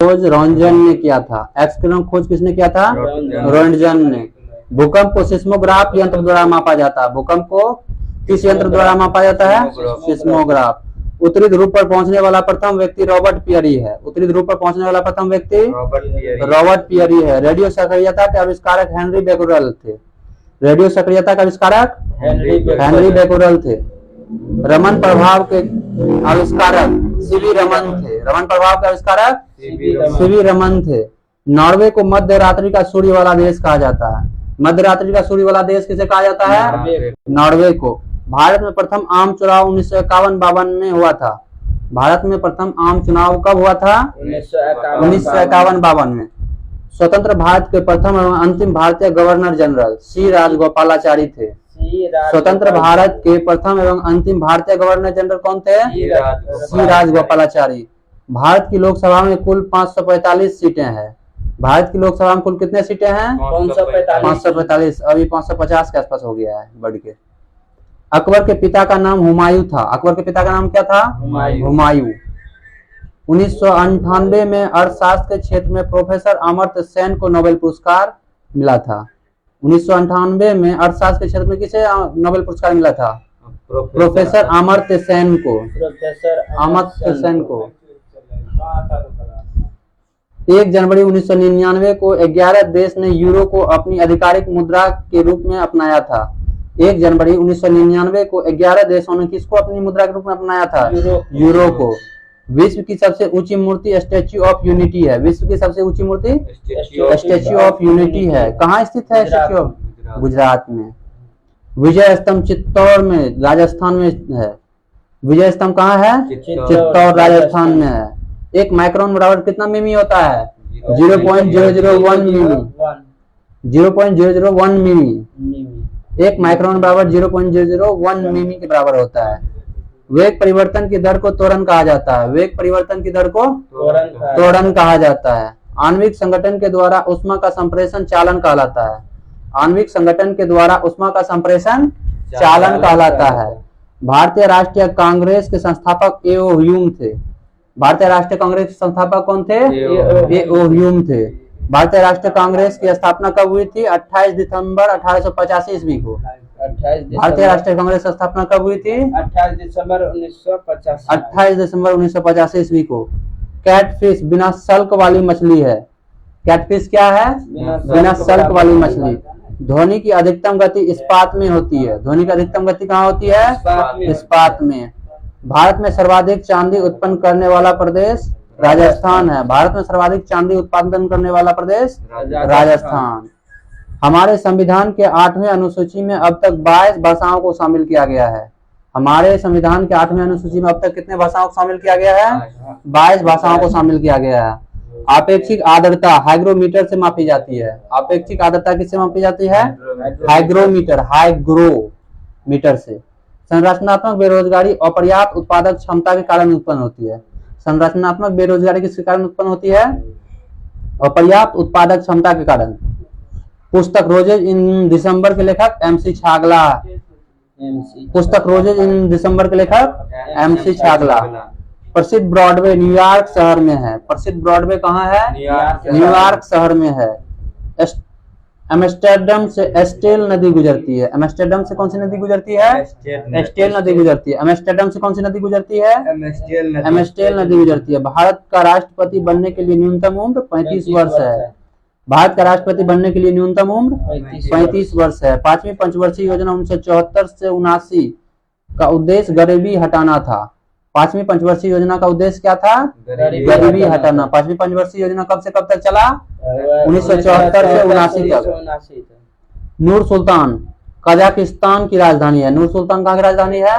खोज रोन्टजन ने किया था। एक्स किरण खोज किसने किया था? रोन्टजन ने। भूकंप को सिस्मोग्राफ यंत्र द्वारा मापा जाता है। भूकंप को किस यंत्र द्वारा मापा जाता है? सिस्मोग्राफ। उत्तरी ध्रुव पर पहुंचने वाला प्रथम व्यक्ति रॉबर्ट पियरी है। उत्तरी ध्रुव पर पहुंचने वाला प्रथम व्यक्ति रॉबर्ट पियरी है। रेडियो सक्रियता के आविष्कारक हेनरी बेकुरल थे। रेडियो सक्रियता का आविष्कारक हेनरी बेकुरल थे। रमन प्रभाव के आविष्कारक सीवी रमन थे। रमन प्रभाव के आविष्कारक सीवी रमन थे। नॉर्वे को मध्य रात्रि का सूर्य वाला देश कहा जाता है। मध्य रात्रि का सूर्य वाला देश किसे कहा जाता है? नॉर्वे को। भारत में प्रथम आम चुनाव 1951-52 में हुआ था। भारत में प्रथम आम चुनाव कब हुआ था? 1951-52 में। स्वतंत्र भारत के प्रथम एवं अंतिम भारतीय गवर्नर जनरल सी राजगोपालाचारी थे। स्वतंत्र भारत के प्रथम एवं अंतिम भारतीय गवर्नर जनरल कौन थे? सी राजगोपालाचारी। भारत की लोकसभा में कुल 545 सीटें हैं। भारत की लोकसभा में कुल कितने सीटें हैं? 545। अभी 550 के आसपास हो गया है बढ़ के। अकबर के पिता का नाम हुमायूं था। अकबर के पिता का नाम क्या था? हुमायूं। 1998 में अर्थशास्त्र के क्षेत्र में प्रोफेसर अमर्त्य सेन को नोबेल पुरस्कार मिला था। 1998 में अर्थशास्त्र के क्षेत्र में किसे नोबेल पुरस्कार मिला था? प्रोफेसर अमर्त्य सेन को। अमर्त्य सेन को। 1 जनवरी 1999 को 11 देश ने यूरो को अपनी आधिकारिक मुद्रा के रूप में अपनाया था। 1 जनवरी 1999 को 11 देशों ने किसको अपनी मुद्रा के रूप में अपनाया था? यूरो को। विश्व की सबसे ऊंची मूर्ति स्टैच्यू ऑफ यूनिटी है। विश्व की सबसे ऊंची मूर्ति स्टैच्यू ऑफ यूनिटी है। कहाँ स्थित है स्टैच्यू ऑफ? गुजरात में। विजय स्तंभ चित्तौड़ में राजस्थान में है। विजय स्तंभ कहाँ है? चित्तौड़ राजस्थान में है। 1 माइक्रोन बराबर कितना मिमी होता है? 0.001 मिमी। 0.001 मिमी। 1 माइक्रोन बराबर 0.001 मिमी के बराबर होता है। वेग परिवर्तन की दर को त्वरण कहा जाता है। वेग परिवर्तन की दर को त्वरण कहा जाता है। आणविक संगठन के द्वारा ऊष्मा का संप्रेषण चालन कहलाता है। आणविक संगठन के द्वारा ऊष्मा का संप्रेषण चालन कहलाता है। भारतीय राष्ट्रीय कांग्रेस के संस्थापक ए.ओ. ह्यूम थे। भारतीय राष्ट्रीय कांग्रेस के संस्थापक कौन थे? ए.ओ. ह्यूम थे। भारतीय राष्ट्रीय कांग्रेस की स्थापना कब हुई थी? 28 दिसंबर 1885 ईस्वी को। भारतीय राष्ट्रीय कांग्रेस की स्थापना कब हुई थी? 28 दिसंबर 1985 ईस्वी को। कैटफिश बिना सल्क वाली मछली है। कैटफिश क्या है? बिना सल्क वाली मछली। ध्वनि की अधिकतम गति इस्पात में होती है। ध्वनि की अधिकतम गति कहाँ होती है? इस्पात में। भारत में सर्वाधिक चांदी उत्पन्न करने वाला प्रदेश राजस्थान है। भारत में सर्वाधिक चांदी उत्पादन करने वाला प्रदेश राजस्थान। हमारे संविधान के 8वें अनुसूची में अब तक 22 भाषाओं को शामिल किया गया है। हमारे संविधान के 8वें अनुसूची में अब तक कितने भाषाओं को शामिल किया गया है? 22 भाषाओं को शामिल किया गया है। आपेक्षिक आर्द्रता हाइग्रोमीटर से मापी जाती है। आपेक्षिक आर्द्रता किससे मापी जाती है? हाइग्रोमीटर से। संरचनात्मक बेरोजगारी अपर्याप्त उत्पादक क्षमता के कारण उत्पन्न होती है। संरचनात्मक बेरोजगारी किसके कारण उत्पन्न होती है? अपर्याप्त उत्पादक क्षमता के कारण। पुस्तक रोजेज इन दिसंबर के लेखक एमसी छागला। पुस्तक रोजेज इन दिसंबर के लेखक एमसी छागला। प्रसिद्ध ब्रॉडवे न्यूयॉर्क शहर में है। प्रसिद्ध ब्रॉडवे कहाँ है? न्यूयॉर्क शहर में है। एम्स्टर्डम से एस्टेल नदी गुजरती है। एम्स्टर्डम से कौन सी नदी गुजरती है? एस्टेल नदी गुजरती है। एम्स्टर्डम से कौन सी नदी गुजरती है? एम्स्टेल नदी गुजरती है। भारत का राष्ट्रपति बनने के लिए न्यूनतम उम्र 35 वर्ष है। भारत का राष्ट्रपति बनने के लिए न्यूनतम उम्र 35 वर्ष है। 5वीं पंचवर्षीय योजना 1974 से 79 का उद्देश्य गरीबी हटाना था। 5वीं पंचवर्षीय योजना का उद्देश्य क्या था? गरीबी हटाना। 5वीं पंचवर्षीय योजना कब से कब तक चला? 1974 से 79 तक। नूर सुल्तान कजाकिस्तान की राजधानी है। नूर सुल्तान कहाँ की राजधानी है?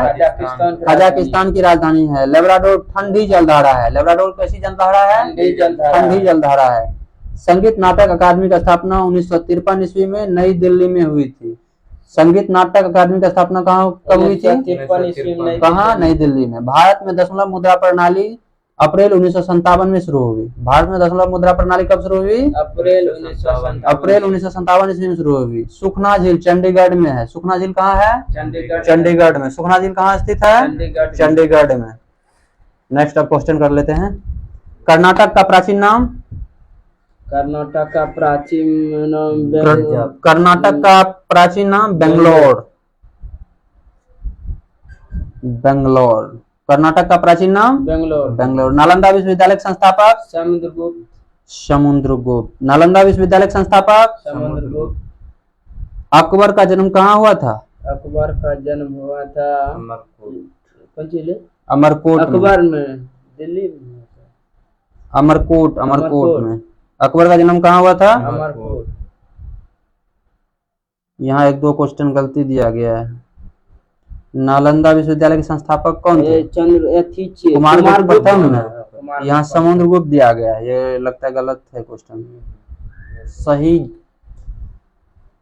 कजाकिस्तान की राजधानी है। लेब्राडोर ठंडी जलधारा है। लेब्राडोर कैसी जलधारा है? ठंडी जलधारा है। संगीत नाटक अकादमी की स्थापना 1953 ईस्वी में नई दिल्ली में हुई थी। संगीत नाटक अकादमी की स्थापना कब हुई थी? कहाँ? नई दिल्ली में। भारत में दशमलव मुद्रा प्रणाली अप्रैल 1957 में शुरू हुई। भारत में दशमलव मुद्रा प्रणाली कब शुरू हुई? अप्रैल 1957 ईस्वी में शुरू हुई। सुखना झील चंडीगढ़ में है। सुखना झील कहाँ है? चंडीगढ़ में। सुखना झील कहाँ स्थित है? चंडीगढ़ में। नेक्स्ट अब क्वेश्चन कर लेते हैं। कर्नाटक का प्राचीन नाम, कर्नाटक का प्राचीन नाम कर्नाटक का प्राचीन नाम बेंगलोर, बेंगलोर। कर्नाटक का प्राचीन नाम बेंगलोर। बेंगलोर। नालंदा विश्वविद्यालय के संस्थापक समुद्रगुप्त, समुद्रगुप्त। नालंदा विश्वविद्यालय के संस्थापक समुद्रगुप्त। अकबर का जन्म कहाँ हुआ था? अकबर का जन्म हुआ था कौन जिले? अमरकोट में। अकबर में दिल्ली में। अमरकोट, अमरकोट में। अकबर का जन्म कहाँ हुआ था? अमरकोट। यहाँ एक दो क्वेश्चन गलती दिया गया है। नालंदा विश्वविद्यालय के संस्थापक कौन थे? कुमारगुप्त प्रथम में। यहाँ समुद्रगुप्त दिया गया है, ये लगता है गलत है क्वेश्चन। सही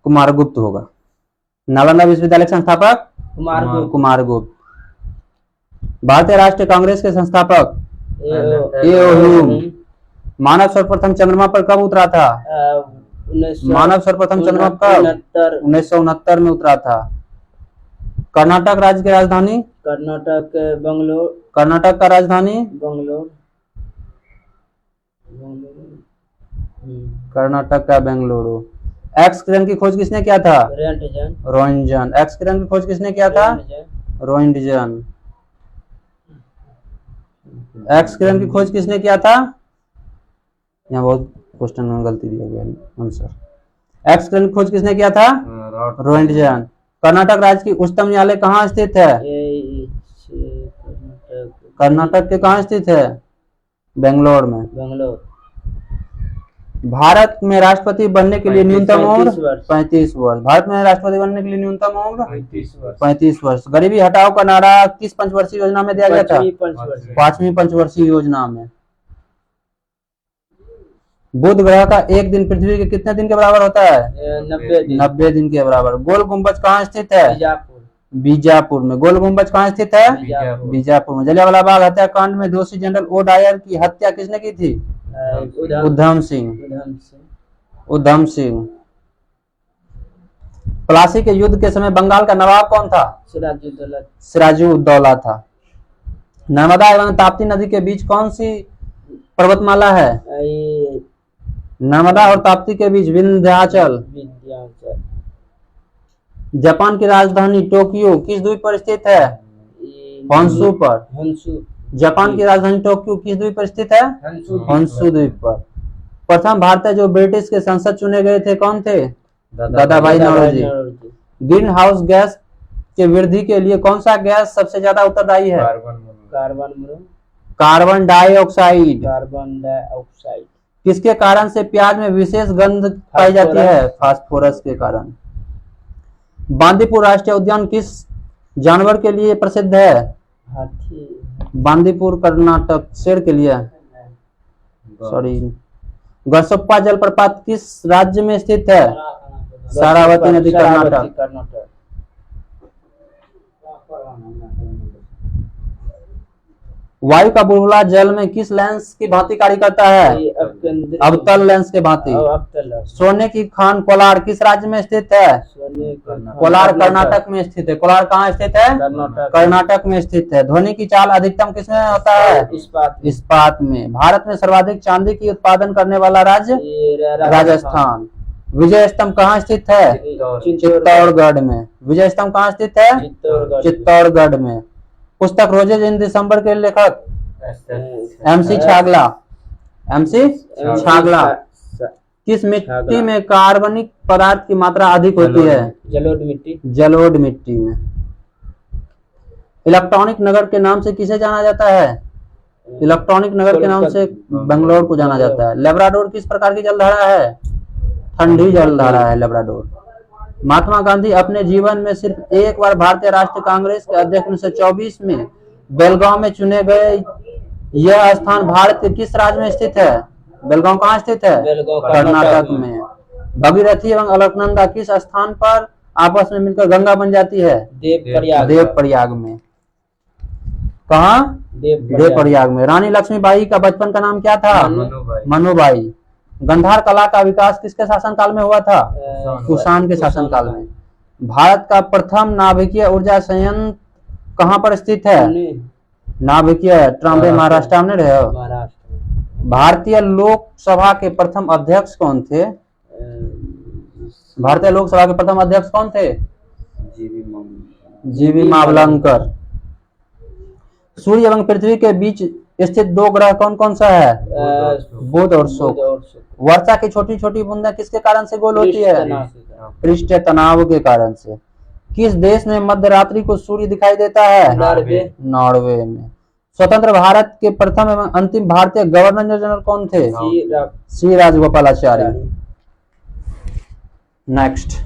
कुमारगुप्त होगा। नालंदा विश्वविद्यालय के संस्थापक कुमारगुप्त। भारतीय राष्ट्रीय कांग्रेस के संस्थापक एओह्यू। मानव सर्वप्रथम चंद्रमा पर कब उतरा था? मानव सर्वप्रथम चंद्रमा कब? 1969 में उतरा था। कर्नाटक राज्य की राजधानी? कर्नाटक बंगलोर। कर्नाटक का राजधानी? बंगलोर। कर्नाटक का बेंगलुरु। एक्स किरण की खोज किसने किया था? रोइंटन। एक्स किरण की खोज किसने किया था? रोइंटन। एक्स किरण की खोज किसने किया था? यहाँ बहुत क्वेश्चन में गलती दिया गया आंसर। एक्स किरण की खोज किसने किया था? रोइंटन। कर्नाटक राज्य की उच्चतम न्यायालय कहाँ स्थित है? कर्नाटक के कहाँ स्थित है? बेंगलोर में। बेंगलोर। भारत में राष्ट्रपति बनने के लिए न्यूनतम उम्र 35 वर्ष। भारत में राष्ट्रपति बनने के लिए न्यूनतम उम्र 35 वर्ष। गरीबी हटाओ का नारा किस पंचवर्षीय योजना में दिया गया था? 5वीं पंचवर्षीय योजना में। बुध ग्रह का एक दिन पृथ्वी के कितने दिन के बराबर होता है? 90 दिन के बराबर। गोल गुम्बज कहाँ स्थित है? बीजापुर में। गोल गुम्बज कहाँ स्थित है? बीजापुर में। जलियांवाला बाग हत्याकांड में दोषी जनरल ओ डायर की हत्या किसने की थी? उधम सिंह। उधम सिंह। प्लासी के युद्ध के समय बंगाल का नवाब कौन था? सिराजुद्दौला था। नर्मदा एवं ताप्ती नदी के बीच कौन सी पर्वतमाला है? नर्मदा और ताप्ती के बीच विंध्याचल। जापान की राजधानी टोक्यो किस द्वीप पर स्थित है? होन्शु पर। जापान की राजधानी टोक्यो किस द्वीप पर स्थित है? होन्शु द्वीप पर। प्रथम भारतीय जो ब्रिटिश के संसद चुने गए थे कौन थे? दादा भाई नौरोजी। ग्रीन हाउस गैस के वृद्धि के लिए कौन सा गैस सबसे ज्यादा उत्तरदायी है? Carbon dioxide. किसके कारण से प्याज में विशेष गंध पाई जाती है? फास्फोरस के कारण। बांदीपुर राष्ट्रीय उद्यान किस जानवर के लिए प्रसिद्ध है? हाथी। बांदीपुर कर्नाटक शेर के लिए। सॉरी। गरसोप्पा जलप्रपात किस राज्य में स्थित है? शरावती नदी कर्नाटक। वायु का बुलबुला जल में किस लेंस की भांति कार्य करता है? अवतल लेंस के भांति। सोने की खान कोलार किस राज्य में स्थित है? कोलार कर्नाटक में स्थित है। कोलार कहाँ स्थित है? कर्नाटक में स्थित है। ध्वनि की चाल अधिकतम किसमें होता है? इस्पात में। भारत में सर्वाधिक चांदी की उत्पादन करने वाला राज्य? राजस्थान। विजय स्तंभ कहाँ स्थित है? चित्तौड़गढ़ में। विजय स्तंभ कहाँ स्थित है? चित्तौड़गढ़ में। पुस्तक रोजेज इन दिसंबर के लेखक? MC छागला। MC छागला। किस मिट्टी में कार्बनिक पदार्थ की मात्रा अधिक होती है? जलोढ़ मिट्टी। जलोढ़ मिट्टी में। इलेक्ट्रॉनिक नगर के नाम से किसे जाना जाता है? इलेक्ट्रॉनिक नगर के नाम से बेंगलोर को जाना जाता है। लेब्राडोर किस प्रकार की जलधारा है? ठंडी जलधारा है लेब्राडोर। महात्मा गांधी अपने जीवन में सिर्फ एक बार भारतीय राष्ट्रीय कांग्रेस के अध्यक्ष 1924 में बेलगांव में चुने गए। यह स्थान भारत के किस राज्य में स्थित है? बेलगांव कहाँ स्थित है? कर्नाटक में। भगीरथी एवं अलकनंदा किस स्थान पर आपस में मिलकर गंगा बन जाती है? देवप्रयाग में। कहाँ? देवप्रयाग में। रानी लक्ष्मीबाई का बचपन का नाम क्या था? मनुबाई। गंधार कला का विकास किसके शासनकाल में हुआ था? कुषाण के शासनकाल में। भारत का प्रथम नाभिकीय ऊर्जा संयंत्र कहाँ पर स्थित है? नाभिकीय ट्राम्बे महाराष्ट्र में रहे। भारतीय लोकसभा के प्रथम अध्यक्ष कौन थे? भारतीय लोकसभा के प्रथम अध्यक्ष कौन थे? जीवी मावलंकर। सूर्य एवं पृथ्वी के बीच स्थित दो ग्रह कौन कौन सा है? बुध और शुक्र। वर्षा की छोटी छोटी बूंदें किसके कारण से गोल होती है? पृष्ठीय तनाव के कारण से। किस देश में मध्य रात्रि को सूर्य दिखाई देता है? नॉर्वे में। स्वतंत्र भारत के प्रथम एवं अंतिम भारतीय गवर्नर जनरल कौन थे? श्री राजगोपालाचारी। नेक्स्ट,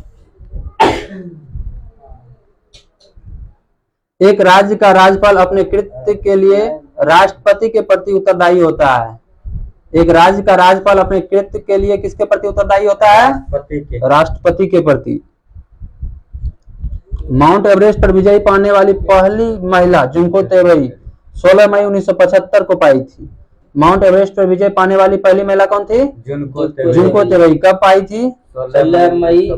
एक राज्य का राज्यपाल अपने कृत्य के लिए राष्ट्रपति के प्रति उत्तरदायी होता है। एक राज्य का राज्यपाल अपने कृत्य के लिए किसके प्रति उत्तरदायी होता है? राष्ट्रपति के प्रति। माउंट एवरेस्ट पर विजय पाने वाली पहली महिला जुंको तेबई 16 मई 1975 को पाई थी। माउंट एवरेस्ट पर विजय पाने वाली पहली महिला कौन थी? Junko Tabei. कब पाई थी? 16 मई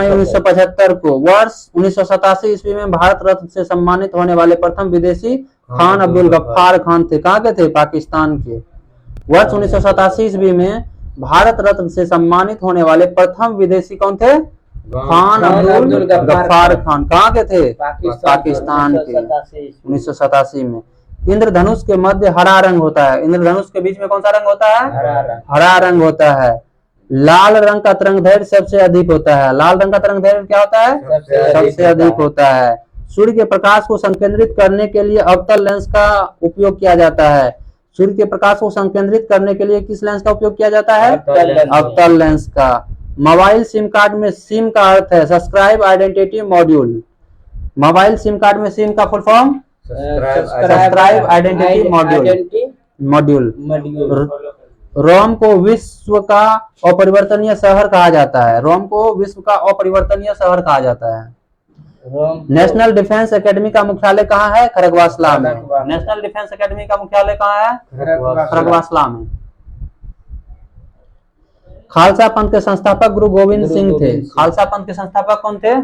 1975 को। वर्ष 1987 ईस्वी में भारत रत्न से सम्मानित होने वाले प्रथम विदेशी खान अब्दुल गफ्फार खान थे। कहाँ के थे? पाकिस्तान के। वर्ष 1987 ईस्वी में भारत रत्न से सम्मानित होने वाले प्रथम विदेशी कौन थे? खान अब्दुल गफ्फार खान। कहाँ के थे? पाकिस्तान के। 1987 में। इंद्रधनुष के मध्य हरा रंग होता है। इंद्रधनुष के बीच में कौन सा रंग होता है? हरा रंग होता है। लाल रंग का तरंगदैर्घ्य सबसे अधिक होता है। लाल रंग का तरंगदैर्घ्य क्या होता है? सबसे अधिक होता है। सूर्य के प्रकाश को संकेंद्रित करने के लिए अवतल लेंस का उपयोग किया जाता है। सूर्य के प्रकाश को संकेंद्रित करने के लिए किस लेंस का उपयोग किया जाता है? अवतल लेंस का। मोबाइल सिम कार्ड में सिम का अर्थ है subscribe identity module. Mobile SIM card में सिम का full form subscribe identity module. Rome को विश्व का अपरिवर्तनीय शहर कहा जाता है। रोम को विश्व का अपरिवर्तनीय शहर कहा जाता है। नेशनल डिफेंस एकेडमी का मुख्यालय कहाँ है? खड़गवासला में। नेशनल डिफेंस एकेडमी का मुख्यालय कहाँ है? खड़गवासला में। खालसा पंथ के संस्थापक गुरु गोविंद सिंह थे। खालसा पंथ के संस्थापक कौन थे?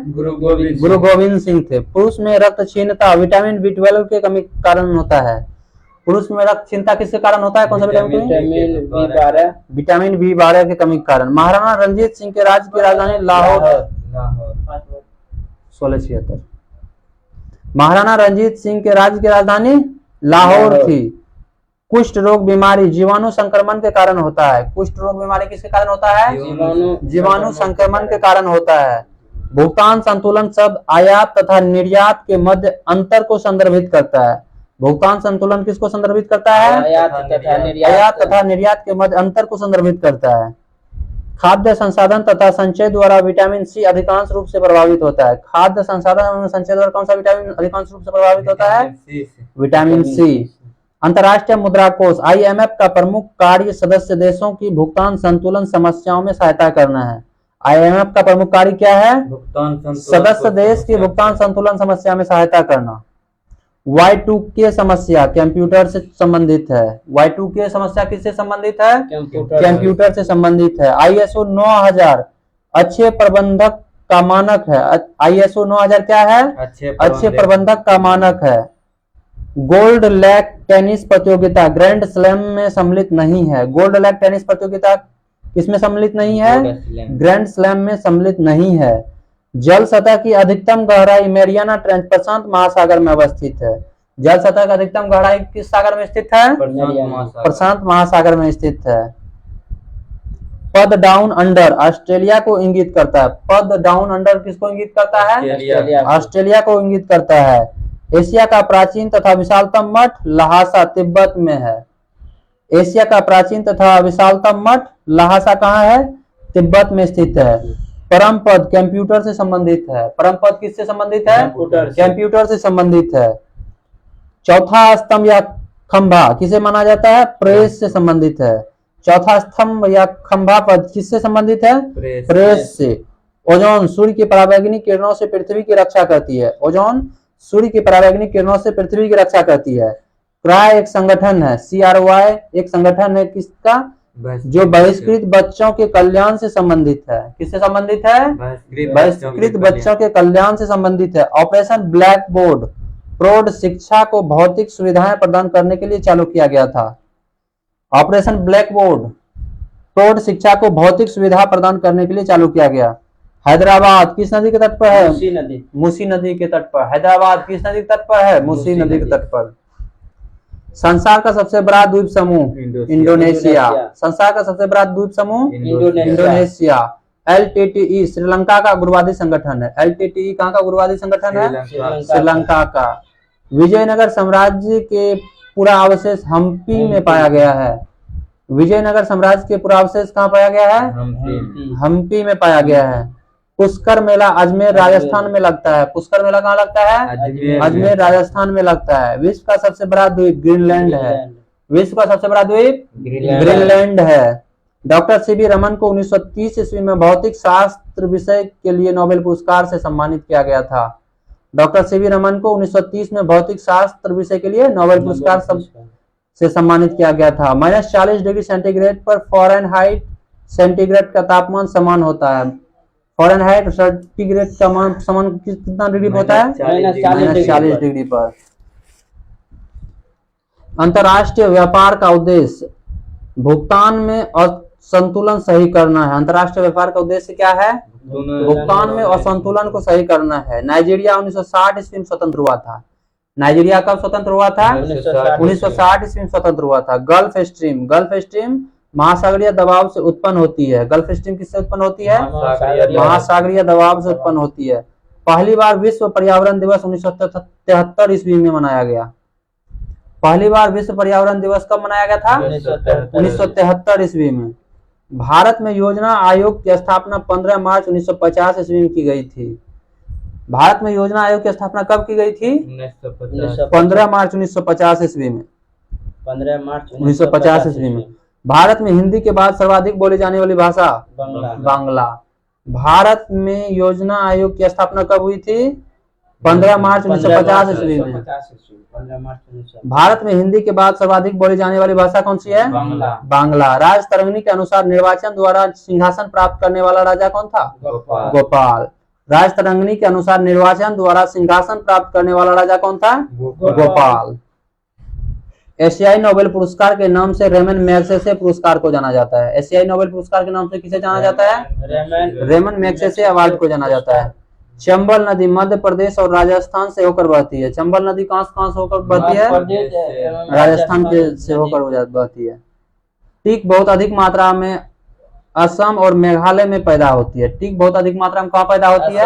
गुरु गोविंद सिंह थे। पुरुष में रक्तहीनता विटामिन B12 के कमी के कारण होता है। पुरुष में रक्तहीनता किसके कारण होता है? कौन सा विटामिन B12 की कमी के कारण। महाराणा रंजीत सिंह के राज्य की राजधानी लाहौर 1676। महाराणा रंजीत सिंह के राज्य की राजधानी लाहौर थी। कुष्ठ रोग बीमारी जीवाणु संक्रमण के कारण होता है। कुष्ठ रोग बीमारी किसके कारण होता है? जीवाणु संक्रमण के कारण होता है। भुगतान संतुलन शब्द आयात तथा निर्यात के मध्य अंतर को संदर्भित करता है। भुगतान संतुलन किसको संदर्भित करता है? आयात तथा निर्यात के मध्य अंतर को संदर्भित करता है। खाद्य संसाधन तथा संचय द्वारा विटामिन सी अधिकांश रूप से प्रभावित होता है। खाद्य संसाधन एवं संचय द्वारा कौन सा विटामिन अधिकांश रूप से प्रभावित होता है? Vitamin C. अंतर्राष्ट्रीय मुद्रा कोष IMF का प्रमुख कार्य सदस्य देशों की भुगतान संतुलन समस्याओं में सहायता करना है। IMF का प्रमुख कार्य क्या है? सदस्य देश की भुगतान संतुलन समस्या में सहायता करना। Y2K समस्या कंप्यूटर से संबंधित है। Y2K समस्या किससे संबंधित है? कंप्यूटर से संबंधित है। ISO 9000 अच्छे प्रबंधक का मानक है। ISO 9000 क्या है? अच्छे प्रबंधक का मानक है। गोल्ड लैक टेनिस प्रतियोगिता ग्रैंड स्लैम में सम्मिलित नहीं है। गोल्ड लैक टेनिस प्रतियोगिता किसमें सम्मिलित नहीं है? ग्रैंड स्लैम में सम्मिलित नहीं है। जल सतह की अधिकतम गहराई मैरियाना ट्रेंच प्रशांत महासागर में अवस्थित है। जल सतह की अधिकतम गहराई किस सागर में स्थित है? प्रशांत महासागर में स्थित है। पद डाउन अंडर ऑस्ट्रेलिया को इंगित करता है। पद डाउन अंडर किसको इंगित करता है? ऑस्ट्रेलिया को इंगित करता है। एशिया का प्राचीन तथा विशालतम मठ लहासा तिब्बत में है। एशिया का प्राचीन तथा विशालतम मठ लहासा कहाँ है? तिब्बत में स्थित है। परम पद कंप्यूटर से संबंधित है। परम पद किससे संबंधित है? कंप्यूटर से संबंधित है। चौथा स्तंभ या खंभा किसे माना जाता है? प्रेस से संबंधित है। चौथा स्तंभ या खंभा पद किससे संबंधित है? प्रेस से। ओजोन सूर्य की पराबैंगनी किरणों से पृथ्वी की रक्षा करती है। ओजोन सूर्य की पराबैंगनी किरणों से पृथ्वी की रक्षा करती है। क्राय एक संगठन है। CRY एक संगठन है किसका? जो बहिष्कृत बच्चों के कल्याण से संबंधित है। किससे संबंधित है? बहिष्कृत बच्चों के कल्याण से संबंधित है। ऑपरेशन ब्लैक बोर्ड प्रौढ़ शिक्षा को भौतिक सुविधाएं प्रदान करने के लिए चालू किया गया था। ऑपरेशन ब्लैक बोर्ड प्रौढ़ शिक्षा को भौतिक सुविधा प्रदान करने के लिए चालू किया गया। हैदराबाद किस नदी के तट पर है? मूसी नदी। मूसी नदी के तट पर। हैदराबाद किस नदी के तट पर है? मूसी नदी के तट पर। संसार का सबसे बड़ा द्वीप समूह? इंडोनेशिया। संसार का सबसे बड़ा द्वीप समूह? इंडोनेशिया। LTTE श्रीलंका का उग्रवादी संगठन है। LTTE कहाँ का उग्रवादी संगठन है? श्रीलंका का। विजयनगर साम्राज्य के पूरा अवशेष हम्पी में पाया गया है। विजयनगर साम्राज्य के पूरा अवशेष कहाँ पाया गया है? हम्पी में पाया गया है। पुष्कर मेला अजमेर राजस्थान में लगता है। पुष्कर मेला कहाँ लगता है? अजमेर राजस्थान में लगता है। विश्व का सबसे बड़ा द्वीप ग्रीनलैंड है। विश्व का सबसे बड़ा द्वीप ग्रीनलैंड है। डॉक्टर सीवी रमन को 1930 ईस्वी में भौतिक शास्त्र विषय के लिए नोबेल पुरस्कार से सम्मानित किया गया था। डॉक्टर सीवी रमन को 1930 में भौतिक शास्त्र विषय के लिए नोबेल पुरस्कार से सम्मानित किया गया था। -40 डिग्री सेंटीग्रेड पर फ़ारेनहाइट सेंटीग्रेड का तापमान समान होता है। फ़ारेनहाइट सेंटीग्रेड का समान कितना डिग्री होता है? -40 डिग्री पर। अंतर्राष्ट्रीय व्यापार का उद्देश्य भुगतान में असंतुलन सही करना है। अंतर्राष्ट्रीय व्यापार का उद्देश्य क्या है? भुगतान में असंतुलन को सही करना है। नाइजीरिया 1960 ईस्वी में स्वतंत्र हुआ था। नाइजीरिया कब स्वतंत्र हुआ था? 1960 ईस्वी में स्वतंत्र हुआ था। गल्फ स्ट्रीम महासागरीय दबाव से उत्पन्न होती है। गल्फ स्ट्रीम किससे उत्पन्न होती है? महासागरीय दबाव से उत्पन्न होती है। पहली बार विश्व पर्यावरण दिवस 1973 ईस्वी में मनाया गया। पहली बार विश्व पर्यावरण दिवस कब मनाया गया था? 1973 ईस्वी में। भारत में योजना आयोग की स्थापना 15 मार्च 1950 ईस्वी में की गई थी। भारत में योजना आयोग की स्थापना कब की गई थी? 15 मार्च 1950 ईस्वी में। 15 मार्च 1950 ईस्वी में। भारत में हिंदी के बाद सर्वाधिक बोली जाने वाली भाषा? बांग्ला। भारत में योजना आयोग की स्थापना कब हुई थी? 15 मार्च 1950 ईस्वी में। भारत में हिंदी के बाद सर्वाधिक बोली जाने वाली भाषा कौन सी है? बांग्ला। राजतरंगिणी के अनुसार निर्वाचन द्वारा सिंहासन प्राप्त करने वाला राजा कौन था? गोपाल। राजतरंगिणी के अनुसार निर्वाचन द्वारा सिंहासन प्राप्त करने वाला राजा कौन था? गोपाल। एशियाई नोबेल पुरस्कार के नाम से रेमन मैग्सेसे पुरस्कार को जाना जाता है। एशियाई नोबेल पुरस्कार के नाम से किसे जाना जाता है? रेमन मैग्सेसे अवार्ड को जाना जाता है। चंबल नदी मध्य प्रदेश और राजस्थान से होकर बहती है। चंबल नदी कहाँ से होकर बहती है? राजस्थान से होकर बहती है। टीक बहुत अधिक मात्रा में असम और मेघालय में पैदा होती है। टीक बहुत अधिक मात्रा में कहाँ पैदा होती है?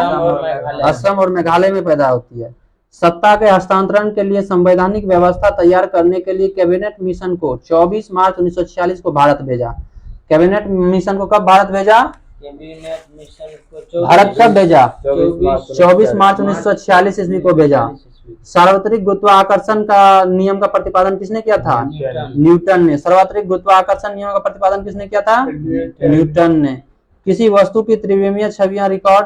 असम और मेघालय में पैदा होती है। सत्ता के हस्तांतरण के लिए संवैधानिक व्यवस्था तैयार करने के लिए कैबिनेट मिशन को 24 मार्च 1946 को भारत भेजा। कैबिनेट मिशन को कब भारत भेजा? कैबिनेट मिशन को भारत कब भेजा? 24 मार्च 1946 ईस्वी को भेजा। सार्वत्रिक गुरुत्वाकर्षण का नियम का प्रतिपादन किसने किया था? न्यूटन ने। सार्वत्रिक गुरुत्वाकर्षण नियम का प्रतिपादन किसने किया था? न्यूटन ने। किसी वस्तु की त्रिविमीय छवियां रिकॉर्ड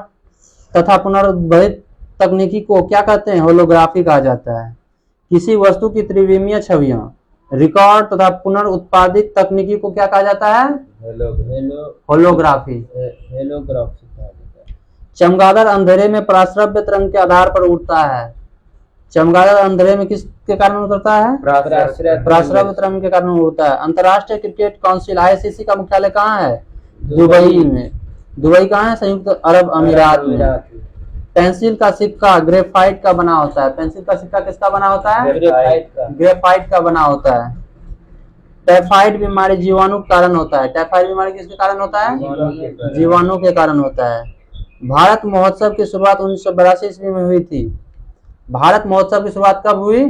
तथा पुनरुद्धित तकनीकी को क्या कहते हैं? होलोग्राफी कहा जाता है। किसी वस्तु की त्रिविमीय छवियां रिकॉर्ड तथा पुनरुत्पादित तकनीकी को क्या कहा जाता है? होलोग्राफी। चमगादड़ अंधेरे में पराश्रव्य तरंग के आधार पर उड़ता है। चमगादड़ अंधेरे में किसके कारण उड़ता है? पराश्रव्य तरंग के कारण उड़ता है। अंतर्राष्ट्रीय क्रिकेट काउंसिल ICC का मुख्यालय कहाँ है? दुबई में। दुबई कहाँ है? संयुक्त अरब अमीरात में। पेंसिल का सिक्का ग्रेफाइट का बना होता है। पेंसिल का सिक्का किसका बना होता है? ग्रेफाइट का बना होता है। टाइफाइड बीमारी जीवाणु के कारण होता है। टाइफाइड बीमारी किसके कारण होता है? जीवाणु के कारण होता है। भारत महोत्सव की शुरुआत 1982 ईस्वी में हुई थी। भारत महोत्सव की शुरुआत कब हुई?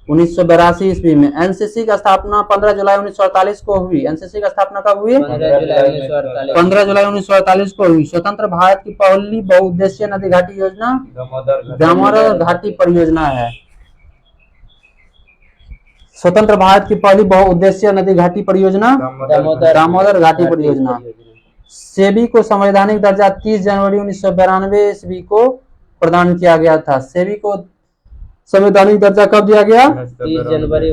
1982 ईस्वी में। एनसीसी का स्थापना 15 जुलाई 1948 को हुई। एनसीसी का स्थापना कब हुई? 15 जुलाई 1948 को हुई। स्वतंत्र भारत की पहली बहुउद्देशीय नदी घाटी योजना दामोदर घाटी परियोजना है। स्वतंत्र भारत की पहली बहुउद्देशीय नदी घाटी परियोजना दामोदर घाटी परियोजना। सेबी को संवैधानिक दर्जा 30 जनवरी 1992 ईस्वी को प्रदान किया गया था। सेबी को संवैधानिक दर्जा कब दिया गया? 30 जनवरी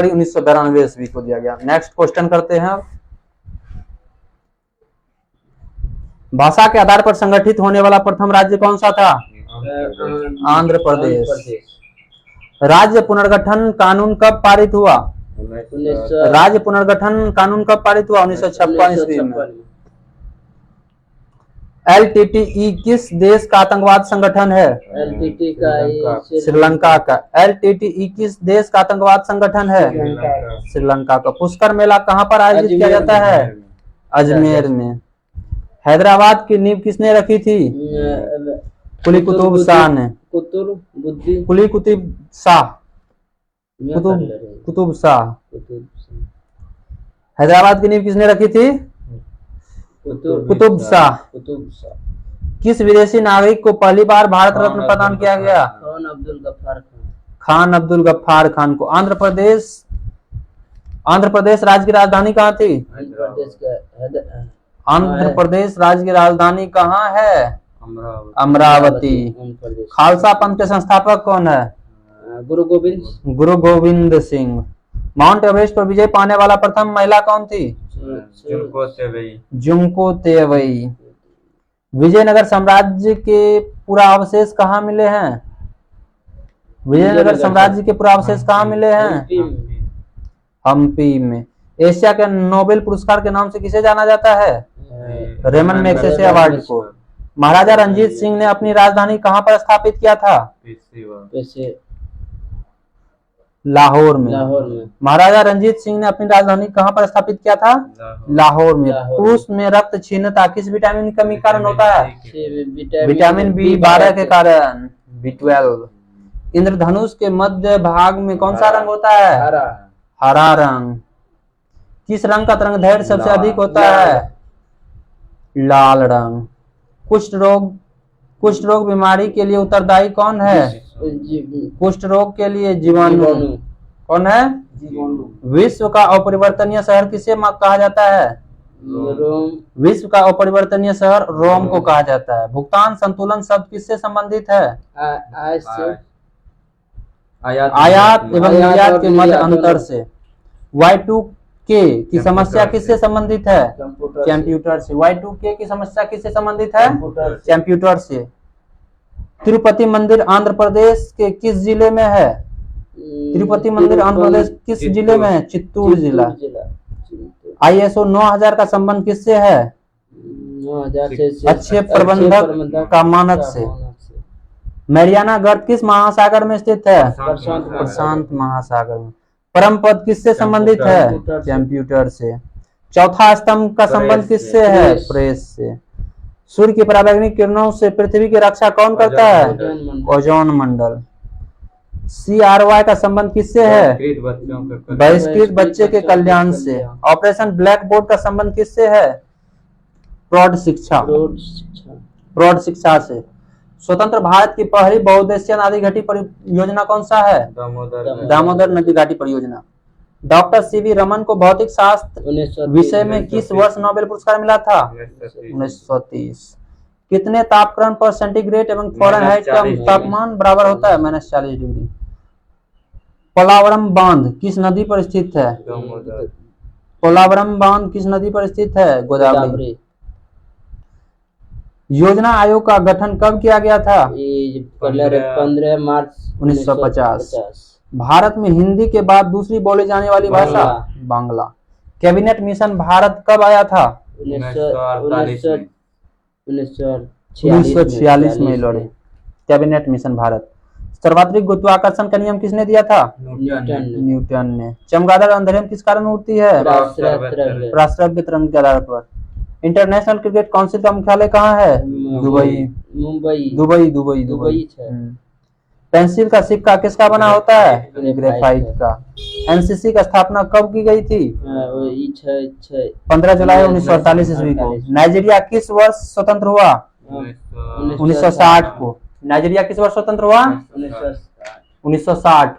1992 ईस्वी को दिया गया। नेक्स्ट क्वेश्चन करते हैं। भाषा के आधार पर संगठित होने वाला प्रथम राज्य कौन सा था? आंध्र प्रदेश। राज्य पुनर्गठन कानून कब पारित हुआ? 1956 राज्य पुनर्गठन कानून कब पारित हुआ? 1956 ईस्वी में। LTTE किस देश का आतंकवाद संगठन है? LTT का ये श्रीलंका का। LTTE किस देश का आतंकवाद संगठन है? श्रीलंका का। पुष्कर मेला कहाँ पर आयोजित किया जाता है? अजमेर में। हैदराबाद की नींव किसने रखी थी? कुली कुतुब शाह ने। कुतुब बुद्धि कुली कुतुब शाह। कुतुब शाह। हैदराबाद की नींव किसने रखी थी? कुतुब शाह। किस विदेशी नागरिक को पहली बार भारत रत्न प्रदान किया गया? खान अब्दुल गफ्फार खान को। आंध्र प्रदेश राज्य की राजधानी कहाँ थी? आंध्र प्रदेश राज्य की राजधानी कहाँ है? अमरावती। खालसा पंथ के संस्थापक कौन है? गुरु गोविंद सिंह। माउंट एवरेस्ट पर विजय पाने वाला प्रथम महिला कौन थी? जुंको तेवई। विजयनगर साम्राज्य के पूरा अवशेष कहाँ मिले हैं? विजयनगर साम्राज्य के पूरा अवशेष कहाँ मिले हैं? हम्पी में। एशिया के नोबेल पुरस्कार के नाम से किसे जाना जाता है? रेमन मैग्सेसे अवार्ड को। महाराजा रंजीत सिंह ने अपनी राजधानी कहाँ पर स्थापित किया था? लाहौर में। महाराजा रंजीत सिंह ने अपनी राजधानी कहाँ पर स्थापित किया था? लाहौर में। पुरुष में रक्त क्षीणता किस विटामिन की कमी के कारण होता है? विटामिन B12 के कारण। B12। इंद्रधनुष के मध्य भाग में कौन सा रंग होता है? हरा रंग। किस रंग का तरंग दैर्घ्य सबसे अधिक होता है? लाल रंग। कुष्ठ रोग बीमारी के लिए उत्तरदायी कौन है? कुष्ठ रोग के लिए जीवाणु। कौन है? विश्व का अपरिवर्तनीय शहर किसे कहा जाता है? विश्व का अपरिवर्तनीय शहर रोम को कहा जाता है। भुगतान संतुलन शब्द किससे संबंधित है? आयात एवं निर्यात के मध्य अंतर से। Y2K की समस्या किससे संबंधित है? कंप्यूटर से। Y2K की समस्या किससे संबंधित है? कंप्यूटर से। तिरुपति मंदिर आंध्र प्रदेश के किस जिले में है? तिरुपति मंदिर आंध्र प्रदेश किस जिले में है? चित्तूर जिला। ISO 9000 का संबंध किससे है? अच्छे प्रबंधक का मानक से। मैरियाना गर्त किस महासागर में स्थित है? प्रशांत महासागर में। परम पद किससे संबंधित है? कंप्यूटर से। चौथा स्तंभ का संबंध किससे है? प्रेस से। सूर्य की पराबैंगनी किरणों से पृथ्वी की रक्षा कौन करता है? ओजोन मंडल। CRY का संबंध किससे है? बहिष्कृत बच्चे के कल्याण से। ऑपरेशन ब्लैक बोर्ड का संबंध किससे है? प्रौढ़ शिक्षा से। स्वतंत्र भारत की पहली बहुउद्देशीय नदी घाटी परियोजना कौन सा है? दामोदर नदी घाटी परियोजना। डॉक्टर CV रमन को भौतिक शास्त्र विषय में किस वर्ष नोबेल पुरस्कार मिला था? 1930। कितने तापक्रम पर सेंटीग्रेड एवं फ़ारेनहाइट का तापमान बराबर होता है? -40 डिग्री। पोलावरम बांध किस नदी पर स्थित है? पोलावरम बांध किस नदी पर स्थित है? गोदावरी। योजना आयोग का गठन कब किया गया था? 15 मार्च 1950। भारत में हिंदी के बाद दूसरी बोली जाने वाली भाषा बांग्ला। कैबिनेट मिशन भारत कब आया था? 1946 में लड़े कैबिनेट मिशन भारत। सर्वाधिक गुरुत्वाकर्षण का नियम किसने दिया था? न्यूटन ने। चमगादड़ अंधेरे में किस कारण उड़ती है? प्रस्रव्य तरंग के आधार पर। इंटरनेशनल क्रिकेट काउंसिल का मुख्यालय कहाँ है? दुबई। पेंसिल का सिक्का किसका बना होता है? ग्रेफाइट का। NCC का स्थापना कब की गई थी? 15 जुलाई 1948 ईस्वी को। नाइजीरिया किस वर्ष स्वतंत्र हुआ? 1960 को। नाइजीरिया किस वर्ष स्वतंत्र हुआ? 1960।